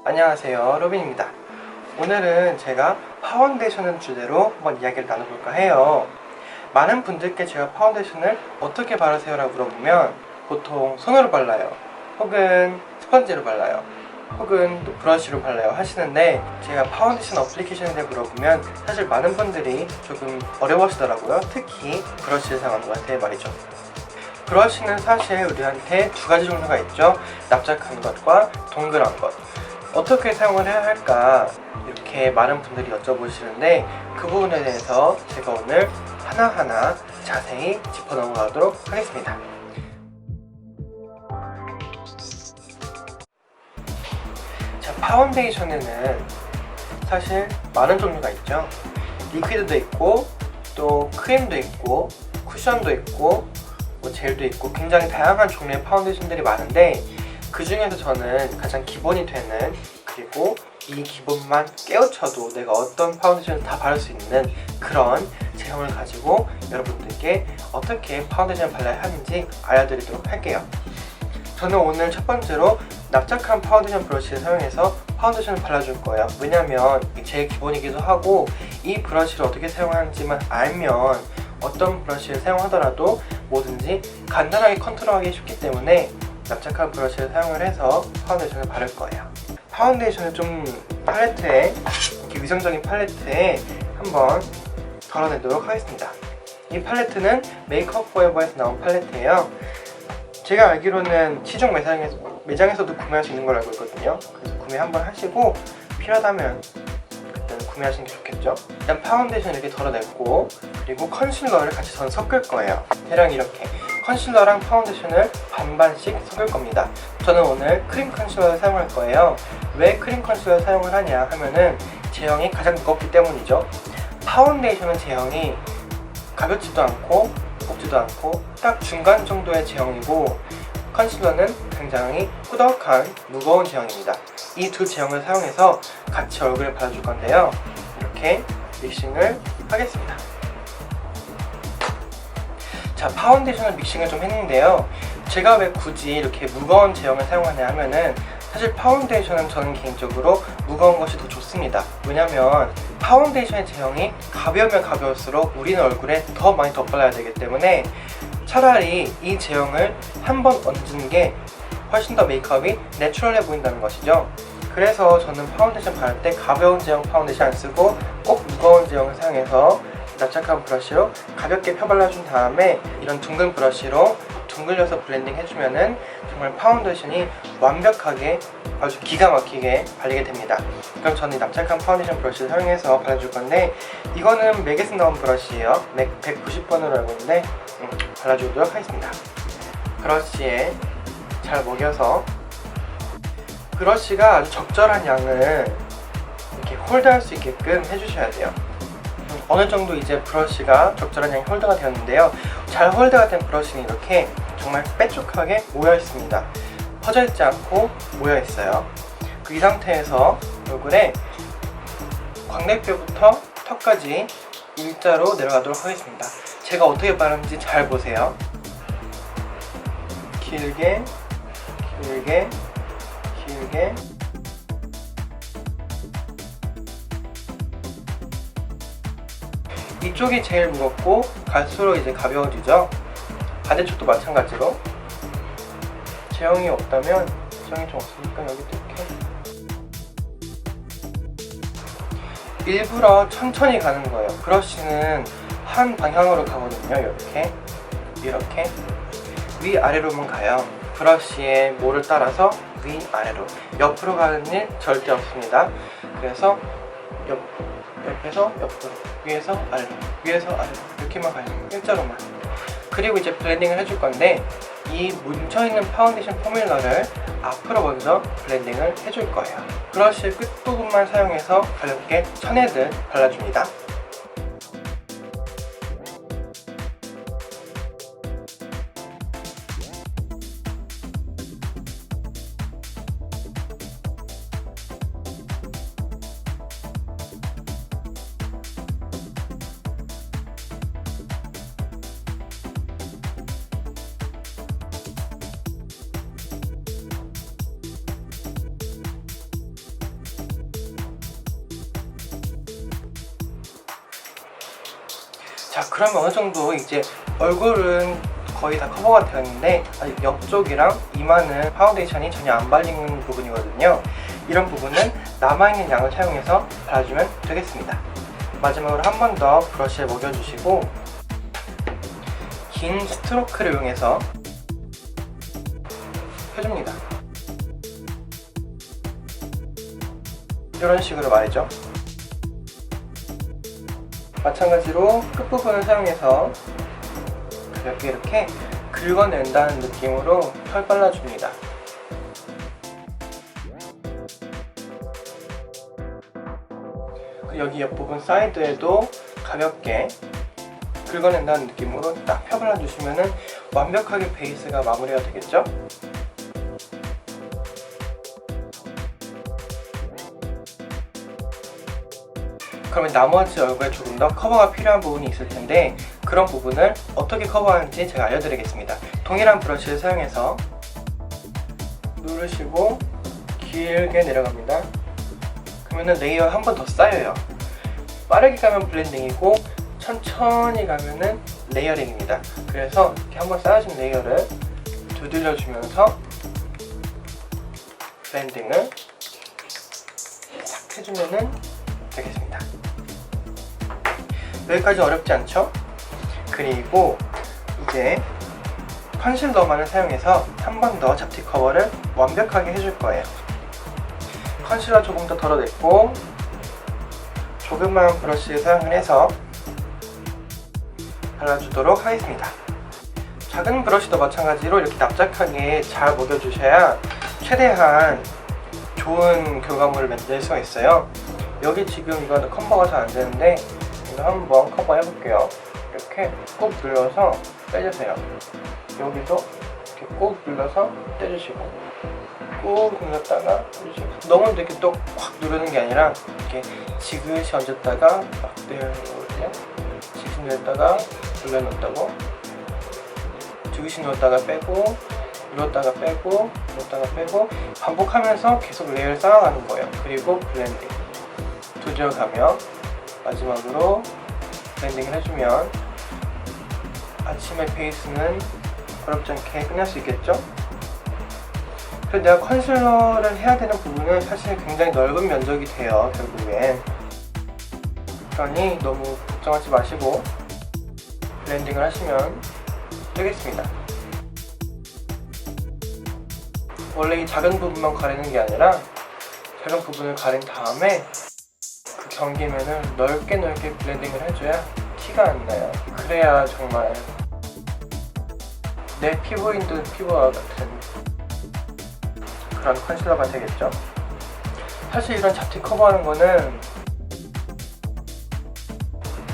안녕하세요, 로빈입니다. 오늘은 제가 파운데이션을 주제로 한번 이야기를 나눠볼까 해요. 많은 분들께 제가 파운데이션을 어떻게 바르세요? 라고 물어보면 보통 손으로 발라요, 혹은 스펀지로 발라요, 혹은 또 브러쉬로 발라요 하시는데, 제가 파운데이션 어플리케이션에 대해 물어보면 사실 많은 분들이 조금 어려워하시더라고요. 특히 브러쉬를 사용하는 것 같아요 말이죠. 브러쉬는 사실 우리한테 두 가지 종류가 있죠. 납작한 것과 동그란 것. 어떻게 사용을 해야 할까 이렇게 많은 분들이 여쭤보시는데, 그 부분에 대해서 제가 오늘 하나하나 자세히 짚어 넘어가도록 하겠습니다. 자, 파운데이션에는 사실 많은 종류가 있죠. 리퀴드도 있고, 또 크림도 있고, 쿠션도 있고, 뭐 젤도 있고, 굉장히 다양한 종류의 파운데이션들이 많은데, 그 중에서 저는 가장 기본이 되는, 그리고 이 기본만 깨우쳐도 내가 어떤 파운데이션을 다 바를 수 있는 그런 제형을 가지고 여러분들께 어떻게 파운데이션을 발라야 하는지 알려드리도록 할게요. 저는 오늘 첫 번째로 납작한 파운데이션 브러쉬를 사용해서 파운데이션을 발라줄 거예요. 왜냐면 제일 기본이기도 하고, 이 브러쉬를 어떻게 사용하는지만 알면 어떤 브러쉬를 사용하더라도 뭐든지 간단하게 컨트롤하기 쉽기 때문에 납작한 브러쉬를 사용을 해서 파운데이션을 바를 거예요. 파운데이션을 좀 팔레트에, 이렇게 위생적인 팔레트에 한번 덜어내도록 하겠습니다. 이 팔레트는 메이크업 포에버에서 나온 팔레트예요. 제가 알기로는 시중 매장에서도 구매할 수 있는 걸 알고 있거든요. 그래서 구매 한번 하시고 필요하다면 그때는 구매하시는 게 좋겠죠. 일단 파운데이션 이렇게 덜어냈고, 그리고 컨실러를 같이 전 섞을 거예요. 대략 이렇게 컨실러랑 파운데이션을 반반씩 섞을 겁니다. 저는 오늘 크림 컨실러를 사용할 거예요. 왜 크림 컨실러를 사용을 하냐 하면은 제형이 가장 무겁기 때문이죠. 파운데이션은 제형이 가볍지도 않고 무겁지도 않고 딱 중간 정도의 제형이고, 컨실러는 굉장히 꾸덕한 무거운 제형입니다. 이 두 제형을 사용해서 같이 얼굴에 발라줄 건데요. 이렇게 믹싱을 하겠습니다. 자, 파운데이션을 믹싱을 좀 했는데요. 제가 왜 굳이 이렇게 무거운 제형을 사용하냐 하면은, 사실 파운데이션은 저는 개인적으로 무거운 것이 더 좋습니다. 왜냐면 파운데이션의 제형이 가벼우면 가벼울수록 우리는 얼굴에 더 많이 덧발라야 되기 때문에 차라리 이 제형을 한번 얹는 게 훨씬 더 메이크업이 내추럴해 보인다는 것이죠. 그래서 저는 파운데이션 바를 때 가벼운 제형 파운데이션 안 쓰고 꼭 무거운 제형을 사용해서 납작한 브러쉬로 가볍게 펴발라준 다음에 이런 둥근 브러쉬로 둥글려서 블렌딩 해주면은 정말 파운데이션이 완벽하게 아주 기가 막히게 발리게 됩니다. 그럼 저는 이 납작한 파운데이션 브러쉬를 사용해서 발라줄 건데, 이거는 맥에서 나온 브러쉬예요. 맥 190번으로 알고 있는데 발라주도록 하겠습니다. 브러쉬에 잘 먹여서, 브러쉬가 아주 적절한 양을 이렇게 홀드할 수 있게끔 해주셔야 돼요. 어느 정도 이제 브러쉬가 적절한 양이 홀드가 되었는데요. 잘 홀드가 된 브러쉬는 이렇게 정말 빼쪽하게 모여 있습니다. 퍼져 있지 않고 모여 있어요. 이 상태에서 얼굴에 광대뼈부터 턱까지 일자로 내려가도록 하겠습니다. 제가 어떻게 바르는지 잘 보세요. 길게, 길게, 길게. 이쪽이 제일 무겁고 갈수록 이제 가벼워지죠. 반대쪽도 마찬가지로. 제형이 없다면, 제형이 좀 없으니까 여기도 이렇게 일부러 천천히 가는 거예요. 브러쉬는 한 방향으로 가거든요. 이렇게, 이렇게 위아래로만 가요. 브러쉬의 모를 따라서 위아래로. 옆으로 가는 일 절대 없습니다. 그래서 옆에서 옆으로, 위에서 아래로, 위에서 아래로 이렇게만 가요. 일자로만. 그리고 이제 블렌딩을 해줄 건데, 이 뭉쳐있는 파운데이션 포뮬러를 앞으로 먼저 블렌딩을 해줄 거예요. 브러쉬 끝부분만 사용해서 가볍게 쳐내듯 발라줍니다. 자, 그러면 어느 정도 이제 얼굴은 거의 다 커버가 되었는데 아직 옆쪽이랑 이마는 파운데이션이 전혀 안 발린 부분이거든요. 이런 부분은 남아있는 양을 사용해서 발라주면 되겠습니다. 마지막으로 한 번 더 브러쉬에 먹여주시고 긴 스트로크를 이용해서 해줍니다. 이런 식으로 말이죠. 마찬가지로 끝부분을 사용해서 가볍게 이렇게 긁어낸다는 느낌으로 털 발라줍니다. 여기 옆부분 사이드에도 가볍게 긁어낸다는 느낌으로 딱 펴 발라주시면 완벽하게 베이스가 마무리가 되겠죠? 그러면 나머지 얼굴에 조금 더 커버가 필요한 부분이 있을 텐데 그런 부분을 어떻게 커버하는지 제가 알려드리겠습니다. 동일한 브러쉬를 사용해서 누르시고 길게 내려갑니다. 그러면 레이어 한 번 더 쌓여요. 빠르게 가면 블렌딩이고 천천히 가면은 레이어링입니다. 그래서 이렇게 한번 쌓아진 레이어를 두들려주면서 블렌딩을 싹 해주면은 되겠습니다. 여기까지 어렵지 않죠? 그리고 이제 컨실러만을 사용해서 한 번 더 잡티 커버를 완벽하게 해줄 거예요. 컨실러 조금 더 덜어냈고 조그마한 브러쉬 사용을 해서 발라주도록 하겠습니다. 작은 브러쉬도 마찬가지로 이렇게 납작하게 잘 먹여주셔야 최대한 좋은 결과물을 만들 수가 있어요. 여기 지금 이거는 커버가 잘 안되는데 이거 한번 커버 해볼게요. 이렇게 꾹 눌러서 빼주세요. 여기도 이렇게 꾹 눌러서 떼주시고 꾹 눌렀다가 빼주시고 너무 이렇게 또 확 누르는 게 아니라 이렇게 지그시 얹었다가 막 내려놓거든요. 지그시 눌렀다가 눌러놓았다고 지그시 눌렀다가 빼고 눌렀다가 빼고 눌렀다가 빼고 반복하면서 계속 레이어를 쌓아가는 거예요. 그리고 블렌딩 두드려가며 마지막으로 블렌딩을 해주면 아침의 베이스는 어렵지 않게 끝날 수 있겠죠? 그래서 내가 컨실러를 해야 되는 부분은 사실 굉장히 넓은 면적이 돼요, 결국엔. 그러니 너무 걱정하지 마시고 블렌딩을 하시면 되겠습니다. 원래 이 작은 부분만 가리는 게 아니라 작은 부분을 가린 다음에 그 경계면을 넓게 블렌딩을 해줘야 티가 안 나요. 그래야 정말 내 피부인도 피부와 같은 그런 컨실러가 되겠죠. 사실 이런 잡티 커버하는 거는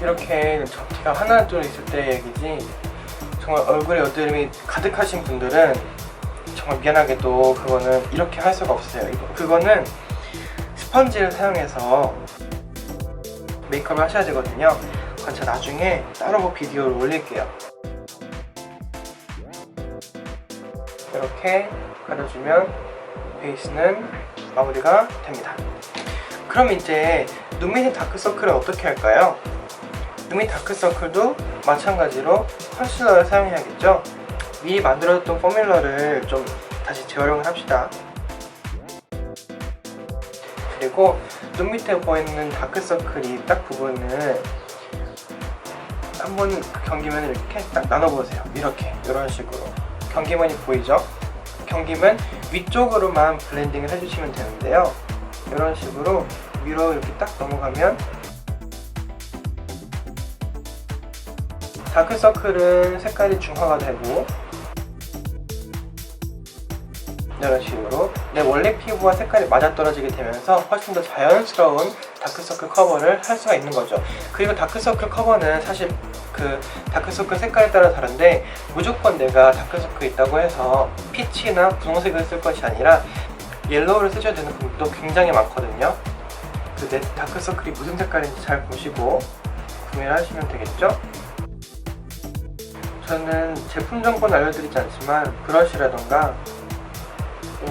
이렇게 잡티가 하나 둘 있을 때 얘기지 정말 얼굴에 여드름이 가득하신 분들은 정말 미안하게도 그거는 이렇게 할 수가 없어요. 그거는 스펀지를 사용해서 메이크업을 하셔야 되거든요. 그건 제가 나중에 따로 비디오를 올릴게요. 이렇게 가려주면 베이스는 마무리가 됩니다. 그럼 이제 눈 밑에 다크서클은 어떻게 할까요? 눈 밑 다크서클도 마찬가지로 컨실러를 사용해야겠죠? 미리 만들어뒀던 포뮬러를 좀 다시 재활용을 합시다. 그리고 눈 밑에 보이는 다크서클이 딱 부분을 한번 경기면을 이렇게 딱 나눠보세요. 이렇게 이런 식으로 경기면이 보이죠? 경기면 위쪽으로만 블렌딩을 해주시면 되는데요. 이런 식으로 위로 이렇게 딱 넘어가면 다크서클은 색깔이 중화가 되고 이런 식으로 내 원래 피부와 색깔이 맞아떨어지게 되면서 훨씬 더 자연스러운 다크서클 커버를 할 수가 있는 거죠. 그리고 다크서클 커버는 사실 그 다크서클 색깔에 따라 다른데 무조건 내가 다크서클 있다고 해서 피치나 분홍색을 쓸 것이 아니라 옐로우를 쓰셔야 되는 부분도 굉장히 많거든요. 그 내 다크서클이 무슨 색깔인지 잘 보시고 구매를 하시면 되겠죠? 저는 제품 정보는 알려드리지 않지만 브러쉬라던가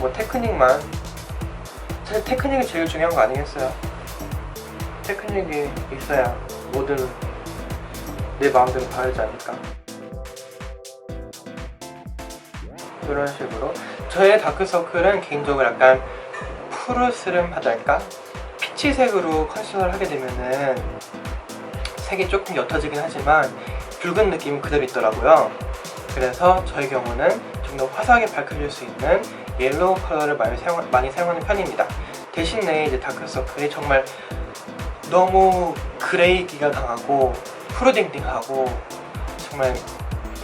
뭐 테크닉만, 사실 테크닉이 제일 중요한 거 아니겠어요? 테크닉이 있어야 모든 내 마음대로 바르지 않을까. 이런 식으로 저의 다크서클은 개인적으로 약간 푸르스름하달까? 피치색으로 컨실러를 하게 되면은 색이 조금 옅어지긴 하지만 붉은 느낌이 그대로 있더라고요. 그래서 저의 경우는 좀 더 화사하게 밝혀질 수 있는 옐로우 컬러를 많이 사용하는 편입니다. 대신에 이제 다크서클이 정말 너무 그레이기가 강하고 푸르딩딩하고 정말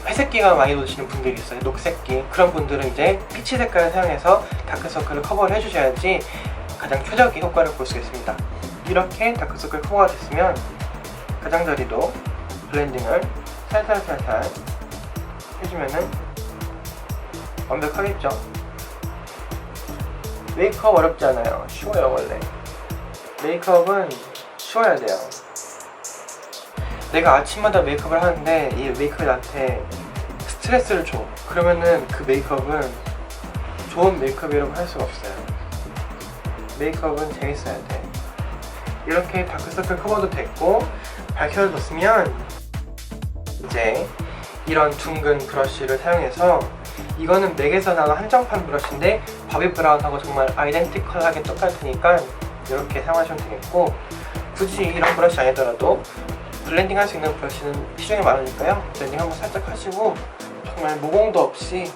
회색기가 많이 도시는 분들이 있어요. 녹색기. 그런 분들은 이제 피치 색깔을 사용해서 다크서클을 커버를 해주셔야지 가장 최적의 효과를 볼 수 있습니다. 이렇게 다크서클 커버가 됐으면 가장자리도 블렌딩을 살살살살 해주면은 완벽하겠죠? 메이크업 어렵지 않아요. 쉬워요. 원래 메이크업은 쉬워야 돼요. 내가 아침마다 메이크업을 하는데 이 메이크업이 나한테 스트레스를 줘. 그러면은 그 메이크업은 좋은 메이크업이라고 할 수가 없어요. 메이크업은 재밌어야 돼. 이렇게 다크서클 커버도 됐고 밝혀졌으면 이제 이런 둥근 브러쉬를 사용해서, 이거는 맥에서 나온 한정판 브러쉬인데 바비 브라운하고 정말 아이덴티컬하게 똑같으니까 이렇게 사용하시면 되겠고, 굳이 이런 브러쉬 아니더라도 블렌딩 할 수 있는 브러쉬는 시중에 많으니까요. 블렌딩 한번 살짝 하시고 정말 모공도 없이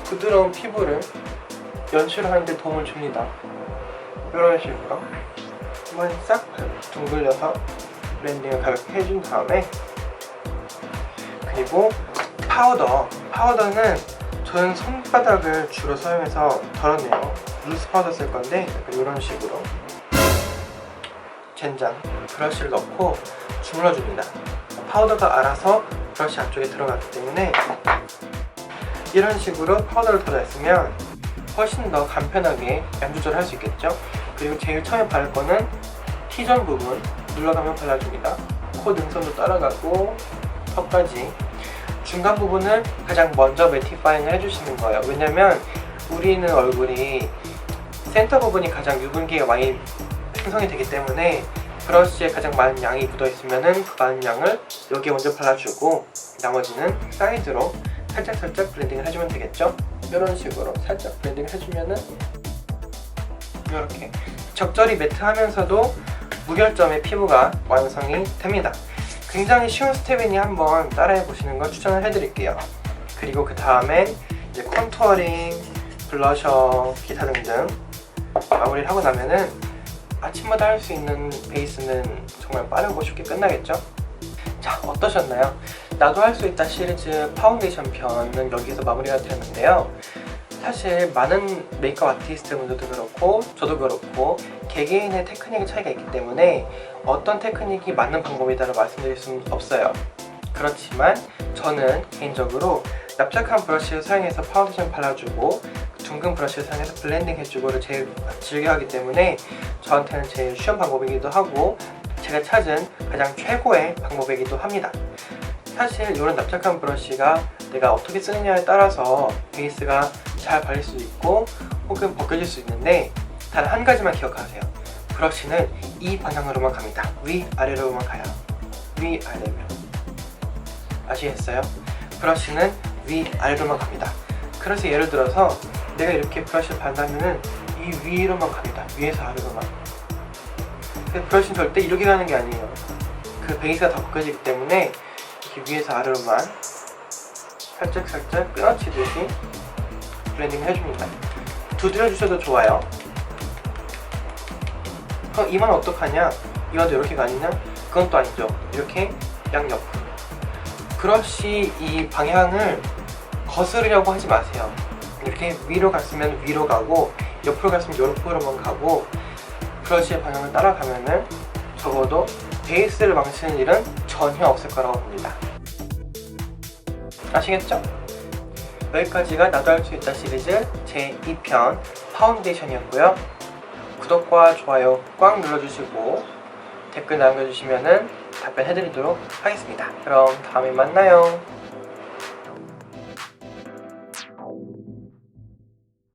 부드러운 피부를 연출하는 데 도움을 줍니다. 이런 식으로 한번 싹 둥글려서 블렌딩을 가볍게 해준 다음에, 그리고 파우더는 저는 손바닥을 주로 사용해서 덜어내요. 루스 파우더 쓸 건데 이런 식으로 젠장 브러쉬를 넣고 주물러줍니다. 파우더가 알아서 브러쉬 안쪽에 들어가기 때문에 이런 식으로 파우더를 덜어냈으면 훨씬 더 간편하게 양 조절을 할 수 있겠죠. 그리고 제일 처음에 바를 거는 T존 부분 눌러가며 발라줍니다. 코 능선도 따라가고 턱까지. 중간 부분을 가장 먼저 매티파잉을 해주시는 거예요. 왜냐면 우리는 얼굴이 센터 부분이 가장 유분기가 많이 생성이 되기 때문에 브러쉬에 가장 많은 양이 묻어있으면 그 많은 양을 여기에 먼저 발라주고 나머지는 사이드로 살짝살짝 블렌딩을 해주면 되겠죠. 이런 식으로 살짝 블렌딩을 해주면은 이렇게 적절히 매트하면서도 무결점의 피부가 완성이 됩니다. 굉장히 쉬운 스텝이니 한번 따라해 보시는 걸 추천을 해드릴게요. 그리고 그 다음엔 이제 컨투어링, 블러셔, 기타 등등 마무리를 하고 나면은 아침마다 할 수 있는 베이스는 정말 빠르고 쉽게 끝나겠죠? 자, 어떠셨나요? 나도 할 수 있다 시리즈 파운데이션 편은 여기서 마무리가 되었는데요. 사실 많은 메이크업 아티스트 분들도 그렇고 저도 그렇고 개개인의 테크닉의 차이가 있기 때문에 어떤 테크닉이 맞는 방법이다라고 말씀드릴 수는 없어요. 그렇지만 저는 개인적으로 납작한 브러쉬를 사용해서 파운데이션 발라주고 둥근 브러쉬를 사용해서 블렌딩 해주고를 제일 즐겨 하기 때문에 저한테는 제일 쉬운 방법이기도 하고 제가 찾은 가장 최고의 방법이기도 합니다. 사실 이런 납작한 브러쉬가 내가 어떻게 쓰느냐에 따라서 베이스가 잘 발릴 수도 있고 혹은 벗겨질 수 있는데 단 한 가지만 기억하세요. 브러쉬는 이 방향으로만 갑니다. 위아래로만 가요. 위아래로. 아시겠어요? 브러쉬는 위아래로만 갑니다. 그래서 예를 들어서 내가 이렇게 브러쉬를 바른다면은 이 위로만 갑니다. 위에서 아래로만. 브러쉬는 절대 이렇게 가는 게 아니에요. 그 베이스가 다 벗겨지기 때문에 이렇게 위에서 아래로만 살짝살짝 끊어치듯이 블렌딩을 해줍니다. 두드려주셔도 좋아요. 그럼 이만 어떡하냐? 이만도 이렇게가 아니냐? 그건 또 아니죠. 이렇게 양옆으로. 브러쉬 이 방향을 거스르려고 하지 마세요. 이렇게 위로 갔으면 위로 가고 옆으로 갔으면 옆으로만 가고 브러쉬의 방향을 따라가면은 적어도 베이스를 망치는 일은 전혀 없을 거라고 봅니다. 아시겠죠? 여기까지가 나도 할 수 있다 시리즈 제2편 파운데이션이었고요. 구독과 좋아요 꽉 눌러주시고 댓글 남겨주시면은 답변해드리도록 하겠습니다. 그럼 다음에 만나요.